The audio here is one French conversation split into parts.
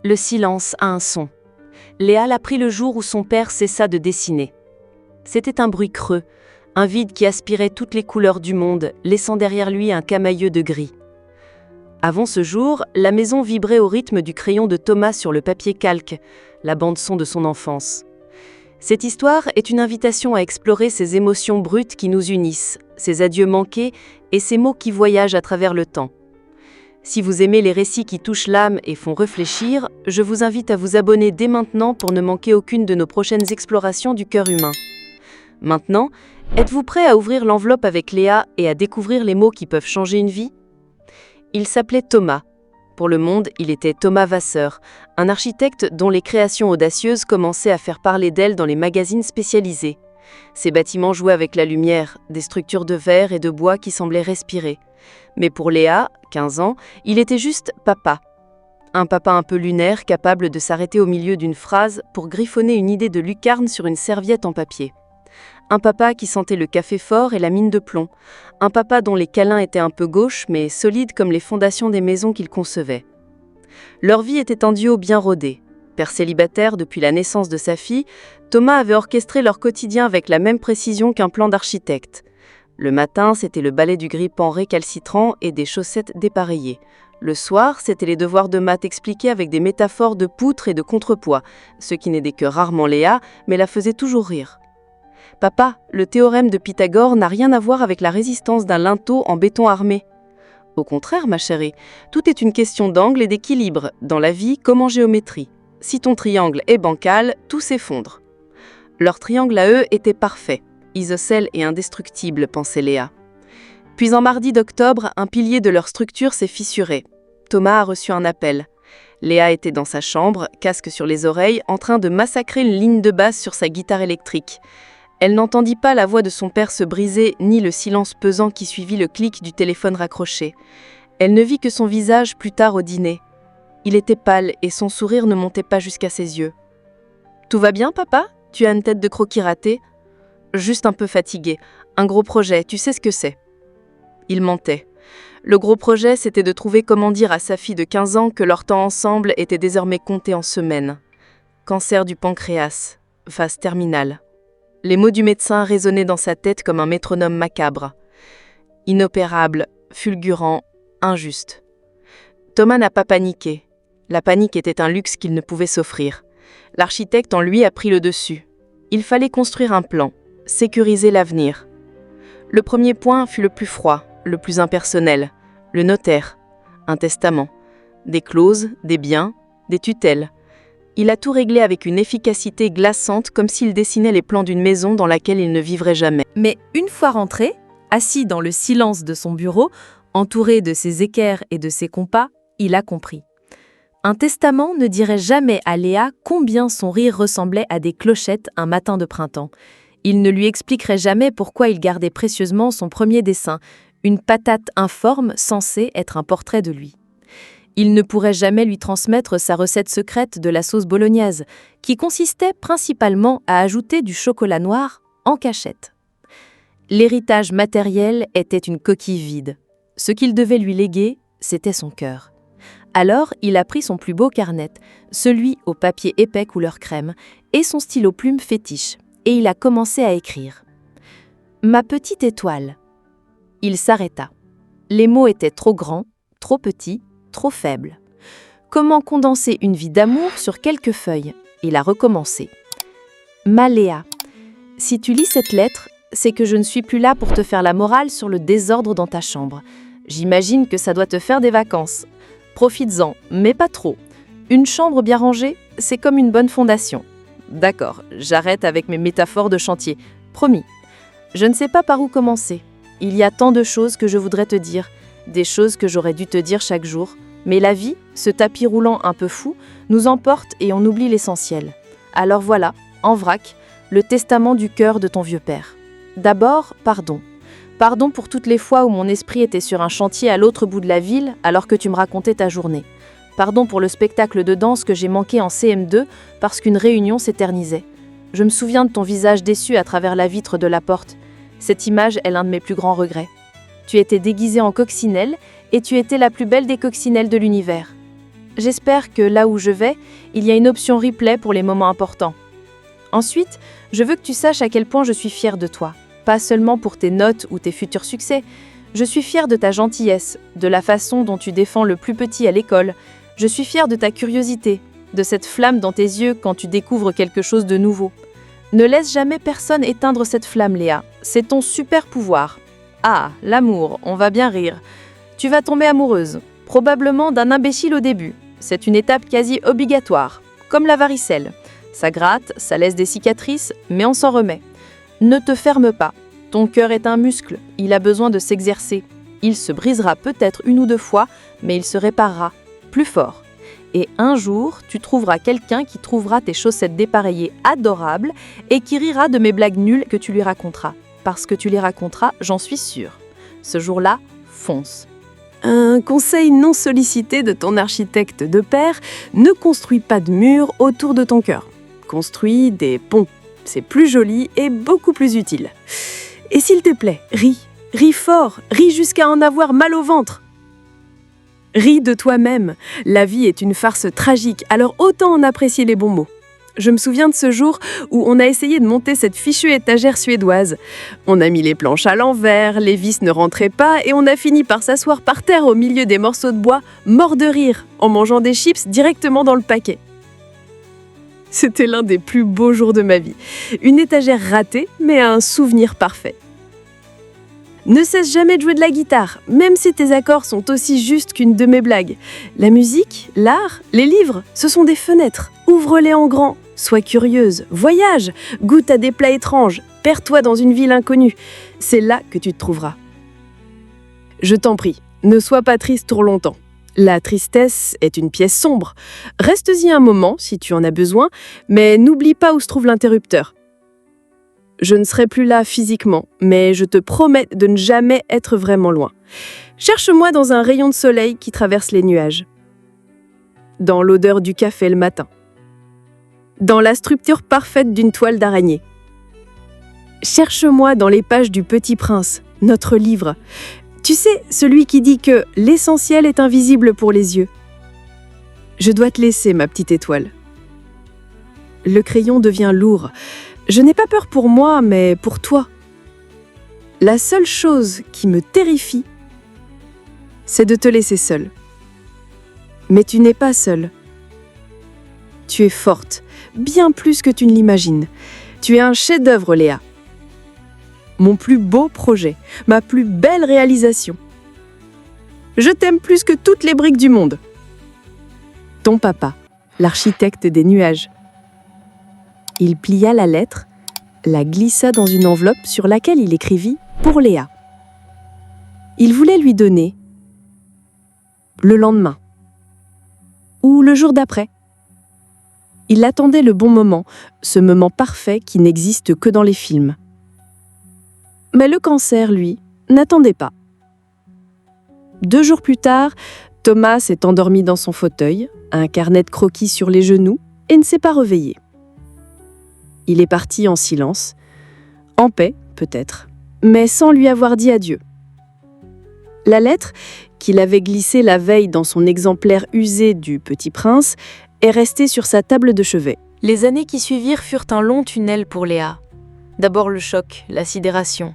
Le silence a un son. Léa l'apprit le jour où son père cessa de dessiner. C'était un bruit creux, un vide qui aspirait toutes les couleurs du monde, laissant derrière lui un camailleux de gris. Avant ce jour, la maison vibrait au rythme du crayon de Thomas sur le papier calque, la bande-son de son enfance. Cette histoire est une invitation à explorer ces émotions brutes qui nous unissent, ces adieux manqués et ces mots qui voyagent à travers le temps. Si vous aimez les récits qui touchent l'âme et font réfléchir, je vous invite à vous abonner dès maintenant pour ne manquer aucune de nos prochaines explorations du cœur humain. Maintenant, êtes-vous prêt à ouvrir l'enveloppe avec Léa et à découvrir les mots qui peuvent changer une vie ? Il s'appelait Thomas. Pour le monde, il était Thomas Vasseur, un architecte dont les créations audacieuses commençaient à faire parler d'elle dans les magazines spécialisés. Ses bâtiments jouaient avec la lumière, des structures de verre et de bois qui semblaient respirer. Mais pour Léa, 15 ans, il était juste papa. Un papa un peu lunaire, capable de s'arrêter au milieu d'une phrase pour griffonner une idée de lucarne sur une serviette en papier. Un papa qui sentait le café fort et la mine de plomb. Un papa dont les câlins étaient un peu gauches, mais solides comme les fondations des maisons qu'il concevait. Leur vie était un duo bien rodé. Père célibataire depuis la naissance de sa fille, Thomas avait orchestré leur quotidien avec la même précision qu'un plan d'architecte. Le matin, c'était le balai du grille-pain récalcitrant et des chaussettes dépareillées. Le soir, c'était les devoirs de maths expliqués avec des métaphores de poutres et de contrepoids, ce qui n'aidait que rarement Léa, mais la faisait toujours rire. « Papa, le théorème de Pythagore n'a rien à voir avec la résistance d'un linteau en béton armé. » Au contraire, ma chérie, tout est une question d'angle et d'équilibre, dans la vie comme en géométrie. Si ton triangle est bancal, tout s'effondre. Leur triangle à eux était parfait, isocèle et indestructible, pensait Léa. Puis en mardi d'octobre, un pilier de leur structure s'est fissuré. Thomas a reçu un appel. Léa était dans sa chambre, casque sur les oreilles, en train de massacrer une ligne de basse sur sa guitare électrique. Elle n'entendit pas la voix de son père se briser, ni le silence pesant qui suivit le clic du téléphone raccroché. Elle ne vit que son visage plus tard au dîner. Il était pâle et son sourire ne montait pas jusqu'à ses yeux. « Tout va bien, papa ? Tu as une tête de croquis raté ? » ?»« Juste un peu fatigué. Un gros projet, tu sais ce que c'est. » Il mentait. Le gros projet, c'était de trouver comment dire à sa fille de 15 ans que leur temps ensemble était désormais compté en semaines. Cancer du pancréas, phase terminale. Les mots du médecin résonnaient dans sa tête comme un métronome macabre. Inopérable, fulgurant, injuste. Thomas n'a pas paniqué. La panique était un luxe qu'il ne pouvait s'offrir. L'architecte en lui a pris le dessus. Il fallait construire un plan, sécuriser l'avenir. Le premier point fut le plus froid, le plus impersonnel, le notaire, un testament, des clauses, des biens, des tutelles. Il a tout réglé avec une efficacité glaçante comme s'il dessinait les plans d'une maison dans laquelle il ne vivrait jamais. Mais une fois rentré, assis dans le silence de son bureau, entouré de ses équerres et de ses compas, il a compris. Un testament ne dirait jamais à Léa combien son rire ressemblait à des clochettes un matin de printemps. Il ne lui expliquerait jamais pourquoi il gardait précieusement son premier dessin, une patate informe censée être un portrait de lui. Il ne pourrait jamais lui transmettre sa recette secrète de la sauce bolognaise, qui consistait principalement à ajouter du chocolat noir en cachette. L'héritage matériel était une coquille vide. Ce qu'il devait lui léguer, c'était son cœur. Alors, il a pris son plus beau carnet, celui au papier épais couleur crème, et son stylo plume fétiche, et il a commencé à écrire. « Ma petite étoile ». Il s'arrêta. Les mots étaient trop grands, trop petits, trop faibles. Comment condenser une vie d'amour sur quelques feuilles ? Il a recommencé. « Ma Léa, si tu lis cette lettre, c'est que je ne suis plus là pour te faire la morale sur le désordre dans ta chambre. J'imagine que ça doit te faire des vacances. Profites-en, mais pas trop. Une chambre bien rangée, c'est comme une bonne fondation. D'accord, j'arrête avec mes métaphores de chantier. Promis. Je ne sais pas par où commencer. Il y a tant de choses que je voudrais te dire, des choses que j'aurais dû te dire chaque jour. Mais la vie, ce tapis roulant un peu fou, nous emporte et on oublie l'essentiel. Alors voilà, en vrac, le testament du cœur de ton vieux père. D'abord, pardon. Pardon pour toutes les fois où mon esprit était sur un chantier à l'autre bout de la ville alors que tu me racontais ta journée. Pardon pour le spectacle de danse que j'ai manqué en CM2 parce qu'une réunion s'éternisait. Je me souviens de ton visage déçu à travers la vitre de la porte. Cette image est l'un de mes plus grands regrets. Tu étais déguisée en coccinelle et tu étais la plus belle des coccinelles de l'univers. j'espère que là où je vais, il y a une option replay pour les moments importants. Ensuite, je veux que tu saches à quel point je suis fière de toi. Pas seulement pour tes notes ou tes futurs succès. Je suis fière de ta gentillesse, de la façon dont tu défends le plus petit à l'école. Je suis fière de ta curiosité, de cette flamme dans tes yeux quand tu découvres quelque chose de nouveau. Ne laisse jamais personne éteindre cette flamme, Léa. C'est ton super pouvoir. Ah, l'amour, on va bien rire. Tu vas tomber amoureuse, probablement d'un imbécile au début. C'est une étape quasi obligatoire, comme la varicelle. Ça gratte, ça laisse des cicatrices, mais on s'en remet. Ne te ferme pas. Ton cœur est un muscle, il a besoin de s'exercer. Il se brisera peut-être 1 ou 2 fois, mais il se réparera, plus fort. Et un jour, tu trouveras quelqu'un qui trouvera tes chaussettes dépareillées adorables et qui rira de mes blagues nulles que tu lui raconteras. Parce que tu les raconteras, j'en suis sûre. Ce jour-là, fonce. Un conseil non sollicité de ton architecte de père, ne construis pas de murs autour de ton cœur. Construis des ponts. C'est plus joli et beaucoup plus utile. Et s'il te plaît, ris. Ris fort, ris jusqu'à en avoir mal au ventre. Ris de toi-même. La vie est une farce tragique, alors autant en apprécier les bons mots. Je me souviens de ce jour où on a essayé de monter cette fichue étagère suédoise. On a mis les planches à l'envers, les vis ne rentraient pas et on a fini par s'asseoir par terre au milieu des morceaux de bois, mort de rire, en mangeant des chips directement dans le paquet. C'était l'un des plus beaux jours de ma vie. Une étagère ratée, mais un souvenir parfait. Ne cesse jamais de jouer de la guitare, même si tes accords sont aussi justes qu'une de mes blagues. La musique, l'art, les livres, ce sont des fenêtres. Ouvre-les en grand, sois curieuse, voyage, goûte à des plats étranges, perds-toi dans une ville inconnue. C'est là que tu te trouveras. Je t'en prie, ne sois pas triste trop longtemps. La tristesse est une pièce sombre. Reste-y un moment si tu en as besoin, mais n'oublie pas où se trouve l'interrupteur. Je ne serai plus là physiquement, mais je te promets de ne jamais être vraiment loin. Cherche-moi dans un rayon de soleil qui traverse les nuages. Dans l'odeur du café le matin. Dans la structure parfaite d'une toile d'araignée. Cherche-moi dans les pages du Petit Prince, notre livre. Tu sais, celui qui dit que l'essentiel est invisible pour les yeux. Je dois te laisser, ma petite étoile. Le crayon devient lourd. Je n'ai pas peur pour moi, mais pour toi. La seule chose qui me terrifie, c'est de te laisser seule. Mais tu n'es pas seule. Tu es forte, bien plus que tu ne l'imagines. Tu es un chef-d'œuvre, Léa. Mon plus beau projet, ma plus belle réalisation. Je t'aime plus que toutes les briques du monde. Ton papa, l'architecte des nuages. Il plia la lettre, la glissa dans une enveloppe sur laquelle il écrivit « Pour Léa ». Il voulait lui donner le lendemain ou le jour d'après. Il attendait le bon moment, ce moment parfait qui n'existe que dans les films. Mais le cancer, lui, n'attendait pas. 2 jours plus tard, Thomas s'est endormi dans son fauteuil, un carnet de croquis sur les genoux, et ne s'est pas réveillé. Il est parti en silence, en paix peut-être, mais sans lui avoir dit adieu. La lettre, qu'il avait glissée la veille dans son exemplaire usé du Petit Prince, est restée sur sa table de chevet. Les années qui suivirent furent un long tunnel pour Léa. D'abord le choc, la sidération,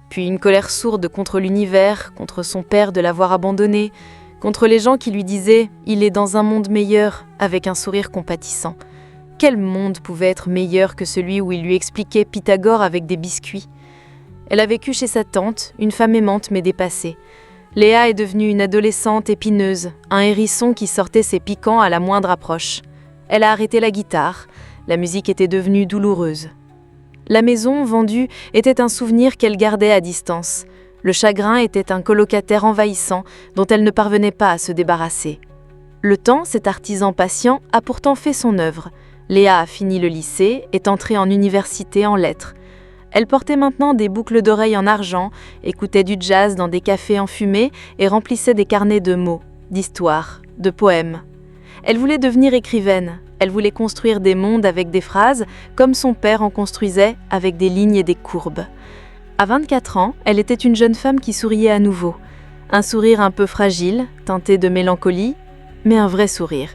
puis une colère sourde contre l'univers, contre son père de l'avoir abandonné, contre les gens qui lui disaient « il est dans un monde meilleur » avec un sourire compatissant. Quel monde pouvait être meilleur que celui où il lui expliquait Pythagore avec des biscuits? Elle a vécu chez sa tante, une femme aimante mais dépassée. Léa est devenue une adolescente épineuse, un hérisson qui sortait ses piquants à la moindre approche. Elle a arrêté la guitare, la musique était devenue douloureuse. La maison, vendue, était un souvenir qu'elle gardait à distance. Le chagrin était un colocataire envahissant dont elle ne parvenait pas à se débarrasser. Le temps, cet artisan patient, a pourtant fait son œuvre. Léa a fini le lycée, est entrée en université en lettres. Elle portait maintenant des boucles d'oreilles en argent, écoutait du jazz dans des cafés enfumés et remplissait des carnets de mots, d'histoires, de poèmes. Elle voulait devenir écrivaine, elle voulait construire des mondes avec des phrases, comme son père en construisait avec des lignes et des courbes. À 24 ans, elle était une jeune femme qui souriait à nouveau. Un sourire un peu fragile, teinté de mélancolie, mais un vrai sourire.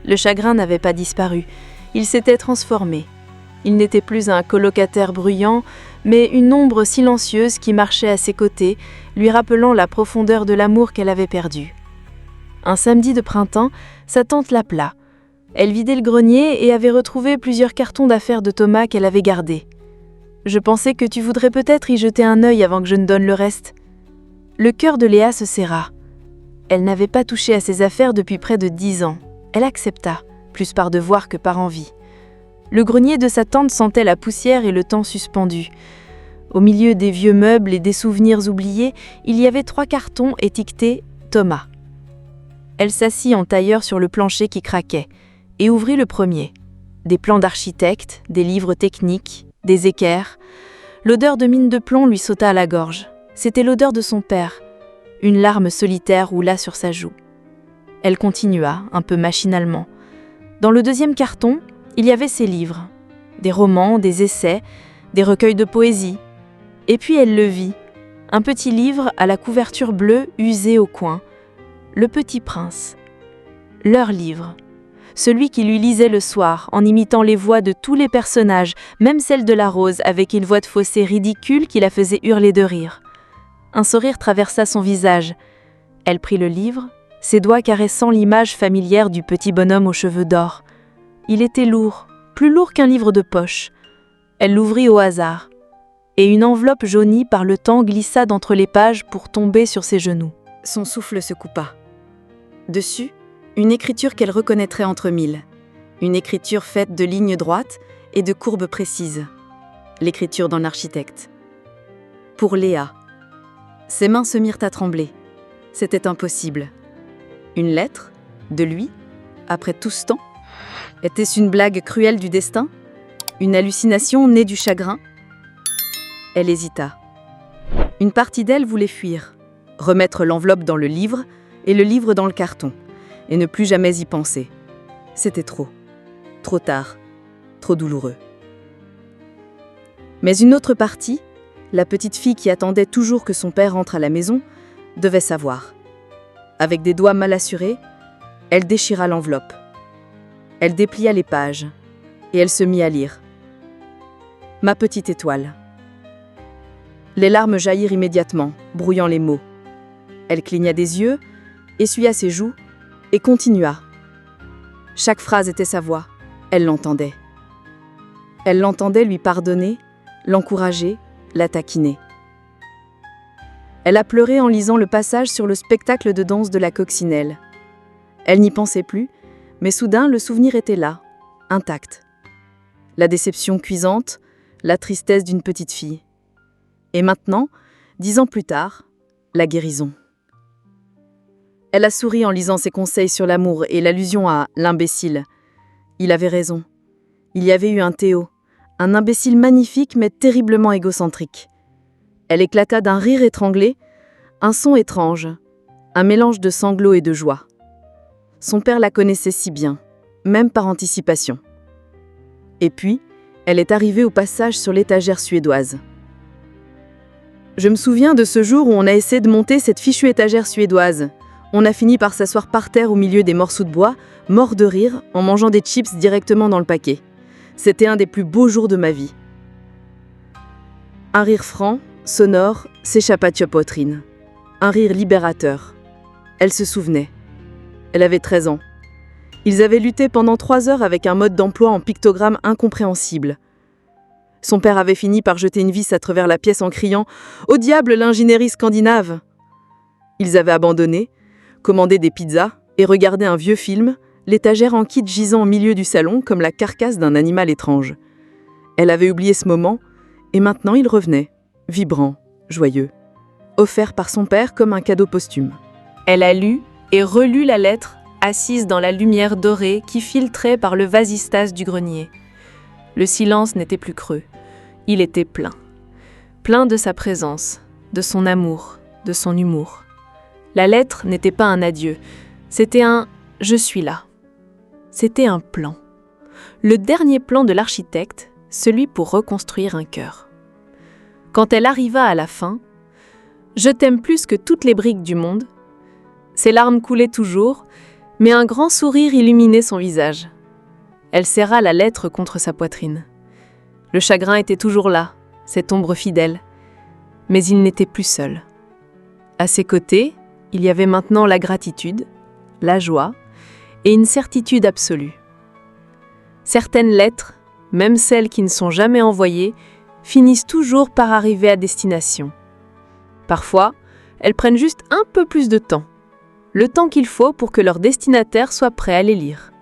Le chagrin n'avait pas disparu, il s'était transformé. Il n'était plus un colocataire bruyant, mais une ombre silencieuse qui marchait à ses côtés, lui rappelant la profondeur de l'amour qu'elle avait perdu. Un samedi de printemps, sa tante l'appela. Elle vidait le grenier et avait retrouvé plusieurs cartons d'affaires de Thomas qu'elle avait gardés. « Je pensais que tu voudrais peut-être y jeter un œil avant que je ne donne le reste. » Le cœur de Léa se serra. Elle n'avait pas touché à ses affaires depuis près de 10 ans. Elle accepta, plus par devoir que par envie. Le grenier de sa tante sentait la poussière et le temps suspendu. Au milieu des vieux meubles et des souvenirs oubliés, il y avait 3 cartons étiquetés « Thomas ». Elle s'assit en tailleur sur le plancher qui craquait et ouvrit le premier. Des plans d'architecte, des livres techniques, des équerres. L'odeur de mine de plomb lui sauta à la gorge. C'était l'odeur de son père. Une larme solitaire roula sur sa joue. Elle continua, un peu machinalement. Dans le deuxième carton, il y avait ses livres. Des romans, des essais, des recueils de poésie. Et puis elle le vit. Un petit livre à la couverture bleue usée au coin. Le Petit Prince. Leur livre. Celui qui lui lisait le soir, en imitant les voix de tous les personnages, même celle de la Rose, avec une voix de fausset ridicule qui la faisait hurler de rire. Un sourire traversa son visage. Elle prit le livre, ses doigts caressant l'image familière du petit bonhomme aux cheveux d'or. Il était lourd, plus lourd qu'un livre de poche. Elle l'ouvrit au hasard, et une enveloppe jaunie par le temps glissa d'entre les pages pour tomber sur ses genoux. Son souffle se coupa. Dessus, une écriture qu'elle reconnaîtrait entre mille. Une écriture faite de lignes droites et de courbes précises. L'écriture d'un architecte. Pour Léa. Ses mains se mirent à trembler. C'était impossible. Une lettre, de lui, après tout ce temps? Était-ce une blague cruelle du destin? Une hallucination née du chagrin? Elle hésita. Une partie d'elle voulait fuir, remettre l'enveloppe dans le livre et le livre dans le carton, et ne plus jamais y penser. C'était trop tard, trop douloureux. Mais une autre partie, la petite fille qui attendait toujours que son père entre à la maison, devait savoir. Avec des doigts mal assurés, elle déchira l'enveloppe. Elle déplia les pages, et elle se mit à lire. « Ma petite étoile ». Les larmes jaillirent immédiatement, brouillant les mots. Elle cligna des yeux, essuya ses joues, et continua. Chaque phrase était sa voix, elle l'entendait. Elle l'entendait lui pardonner, l'encourager, la taquiner. Elle a pleuré en lisant le passage sur le spectacle de danse de la coccinelle. Elle n'y pensait plus, mais soudain le souvenir était là, intact. La déception cuisante, la tristesse d'une petite fille. Et maintenant, 10 ans plus tard, la guérison. Elle a souri en lisant ses conseils sur l'amour et l'allusion à l'imbécile. Il avait raison. Il y avait eu un Théo, un imbécile magnifique mais terriblement égocentrique. Elle éclata d'un rire étranglé, un son étrange, un mélange de sanglots et de joie. Son père la connaissait si bien, même par anticipation. Et puis, elle est arrivée au passage sur l'étagère suédoise. Je me souviens de ce jour où on a essayé de monter cette fichue étagère suédoise. On a fini par s'asseoir par terre au milieu des morceaux de bois, mort de rire, en mangeant des chips directement dans le paquet. C'était un des plus beaux jours de ma vie. Un rire franc, sonore, s'échappa de sa poitrine. Un rire libérateur. Elle se souvenait. Elle avait 13 ans. Ils avaient lutté pendant 3 heures avec un mode d'emploi en pictogramme incompréhensible. Son père avait fini par jeter une vis à travers la pièce en criant « Au diable l'ingénierie scandinave !» Ils avaient abandonné, commandé des pizzas et regardé un vieux film, l'étagère en kit gisant au milieu du salon comme la carcasse d'un animal étrange. Elle avait oublié ce moment, et maintenant il revenait, vibrant, joyeux, offert par son père comme un cadeau posthume. Elle a lu et relu la lettre, assise dans la lumière dorée qui filtrait par le vasistas du grenier. Le silence n'était plus creux, il était plein. Plein de sa présence, de son amour, de son humour. La lettre n'était pas un adieu, c'était un « je suis là ». C'était un plan. Le dernier plan de l'architecte, celui pour reconstruire un cœur. Quand elle arriva à la fin, « Je t'aime plus que toutes les briques du monde », ses larmes coulaient toujours, Mais un grand sourire illuminait son visage. Elle serra la lettre contre sa poitrine. Le chagrin était toujours là, cette ombre fidèle. Mais il n'était plus seul. À ses côtés, il y avait maintenant la gratitude, la joie et une certitude absolue. Certaines lettres, même celles qui ne sont jamais envoyées, finissent toujours par arriver à destination. Parfois, elles prennent juste un peu plus de temps. Le temps qu'il faut pour que leur destinataire soit prêt à les lire.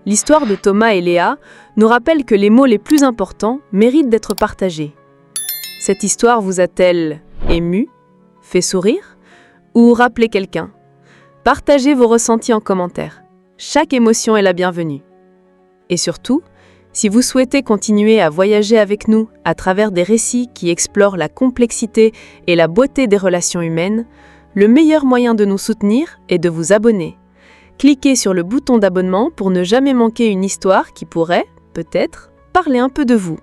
L'histoire de Thomas et Léa nous rappelle que les mots les plus importants méritent d'être partagés. Cette histoire vous a-t-elle ému, fait sourire ou rappelé quelqu'un? Partagez vos ressentis en commentaire. Chaque émotion est la bienvenue. Et surtout, si vous souhaitez continuer à voyager avec nous à travers des récits qui explorent la complexité et la beauté des relations humaines, le meilleur moyen de nous soutenir est de vous abonner. Cliquez sur le bouton d'abonnement pour ne jamais manquer une histoire qui pourrait, peut-être, parler un peu de vous.